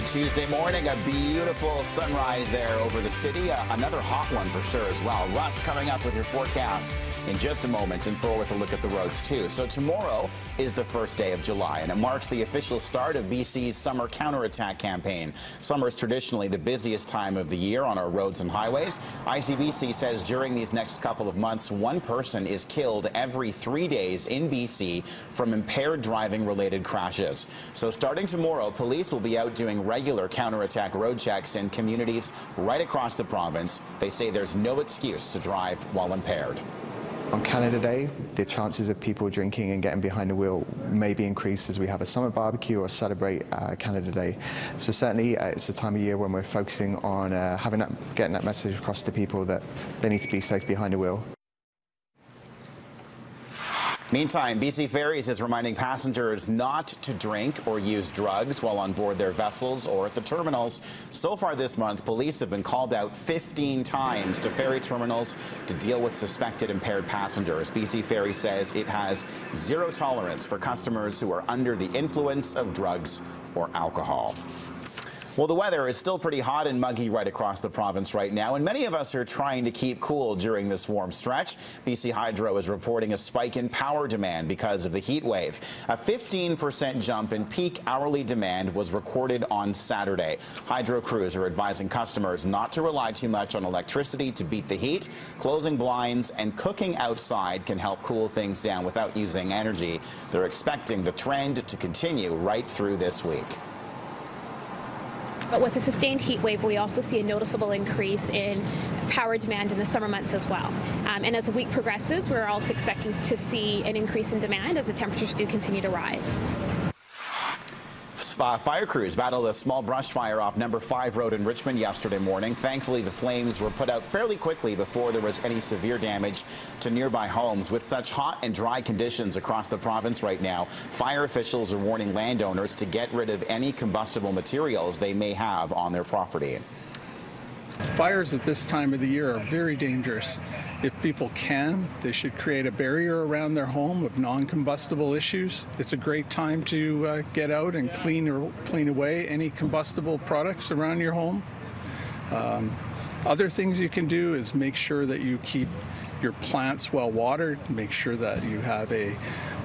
Tuesday morning, a beautiful sunrise there over the city. Another hot one for sure as well. Russ coming up with your forecast in just a moment, and Thor with a look at the roads too. So tomorrow is the first day of July, and it marks the official start of BC's summer counterattack campaign. Summer is traditionally the busiest time of the year on our roads and highways. ICBC says during these next couple of months, one person is killed every 3 days in BC from impaired driving related crashes. So starting tomorrow, police will be out doing regular counterattack road checks in communities right across the province. They say there's no excuse to drive while impaired. On Canada Day, the chances of people drinking and getting behind the wheel may be increased as we have a summer barbecue or celebrate Canada Day. So certainly it's a time of year when we're focusing on getting that message across to people that they need to be safe behind the wheel. Meantime, BC Ferries is reminding passengers not to drink or use drugs while on board their vessels or at the terminals. So far this month, police have been called out 15 times to ferry terminals to deal with suspected impaired passengers. BC Ferries says it has zero tolerance for customers who are under the influence of drugs or alcohol. Well, the weather is still pretty hot and muggy right across the province right now, and many of us are trying to keep cool during this warm stretch. BC Hydro is reporting a spike in power demand because of the heat wave. A 15% jump in peak hourly demand was recorded on Saturday. Hydro crews are advising customers not to rely too much on electricity to beat the heat. Closing blinds and cooking outside can help cool things down without using energy. They're expecting the trend to continue right through this week. But with the sustained heat wave, we also see a noticeable increase in power demand in the summer months as well. And as the week progresses, we're also expecting to see an increase in demand as the temperatures do continue to rise. Fire crews battled a small brush fire off No. 5 Road in Richmond yesterday morning. Thankfully, the flames were put out fairly quickly before there was any severe damage to nearby homes. With such hot and dry conditions across the province right now, fire officials are warning landowners to get rid of any combustible materials they may have on their property. Fires at this time of the year are very dangerous. If people can, they should create a barrier around their home of non-combustible issues. It's a great time to get out and clean away any combustible products around your home. Other things you can do is make sure that you keep your plants well watered, make sure that you have an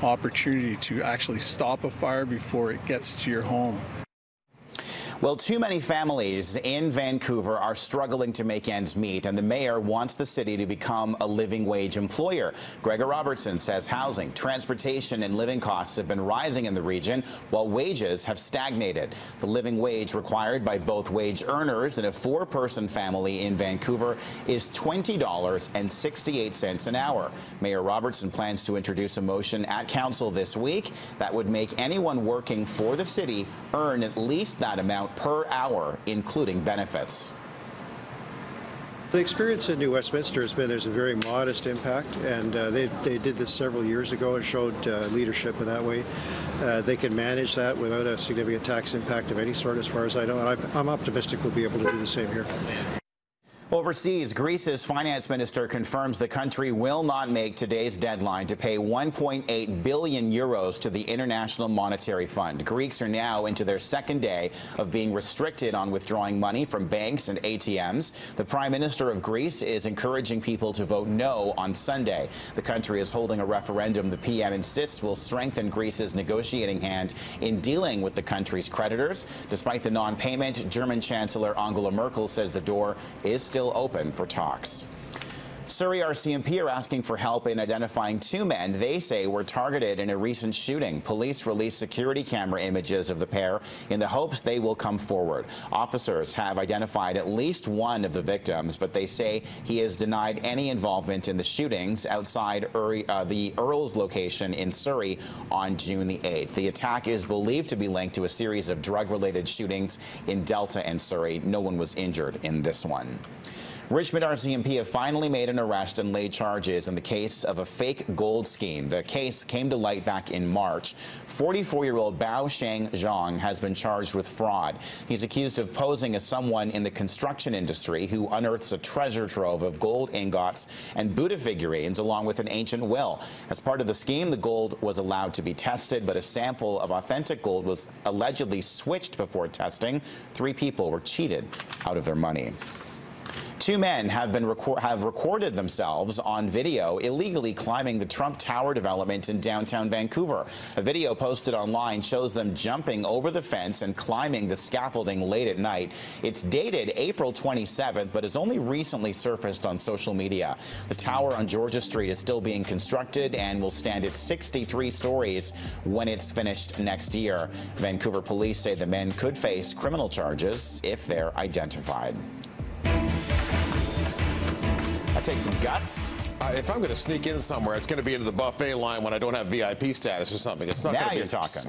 opportunity to actually stop a fire before it gets to your home. Well, too many families in Vancouver are struggling to make ends meet, and the mayor wants the city to become a living wage employer. Gregor Robertson says housing, transportation, and living costs have been rising in the region, while wages have stagnated. The living wage required by both wage earners and a four-person family in Vancouver is $20.68 an hour. Mayor Robertson plans to introduce a motion at council this week that would make anyone working for the city earn at least that amount per hour, including benefits. The experience in New Westminster has been there's a very modest impact, and they did this several years ago and showed leadership in that way. They can manage that without a significant tax impact of any sort, as far as I know, and I'm optimistic we'll be able to do the same here. Overseas, Greece's finance minister confirms the country will not make today's deadline to pay 1.8 billion euros to the International Monetary Fund. Greeks are now into their second day of being restricted on withdrawing money from banks and ATMs. The Prime Minister of Greece is encouraging people to vote no on Sunday. The country is holding a referendum the PM insists will strengthen Greece's negotiating hand in dealing with the country's creditors. Despite the non-payment, German Chancellor Angela Merkel says the door is still open for talks. Surrey RCMP are asking for help in identifying two men they say were targeted in a recent shooting. Police released security camera images of the pair in the hopes they will come forward. Officers have identified at least one of the victims, but they say he has denied any involvement in the shootings outside the Earls location in Surrey on June the 8th. The attack is believed to be linked to a series of drug-related shootings in Delta and Surrey. No one was injured in this one. Richmond RCMP have finally made an arrest and laid charges in the case of a fake gold scheme. The case came to light back in March. 44-year-old Bao Sheng Zhang has been charged with fraud. He's accused of posing as someone in the construction industry who unearths a treasure trove of gold ingots and Buddha figurines along with an ancient will. As part of the scheme, the gold was allowed to be tested, but a sample of authentic gold was allegedly switched before testing. 3 people were cheated out of their money. 2 men have recorded themselves on video illegally climbing the Trump Tower development in downtown Vancouver. A video posted online shows them jumping over the fence and climbing the scaffolding late at night. It's dated April 27th, but has only recently surfaced on social media. The tower on Georgia Street is still being constructed and will stand at 63 stories when it's finished next year. Vancouver police say the men could face criminal charges if they're identified. That takes some guts. If I'm going to sneak in somewhere, it's going to be into the buffet line when I don't have VIP status or something. It's not now going to be you're talking.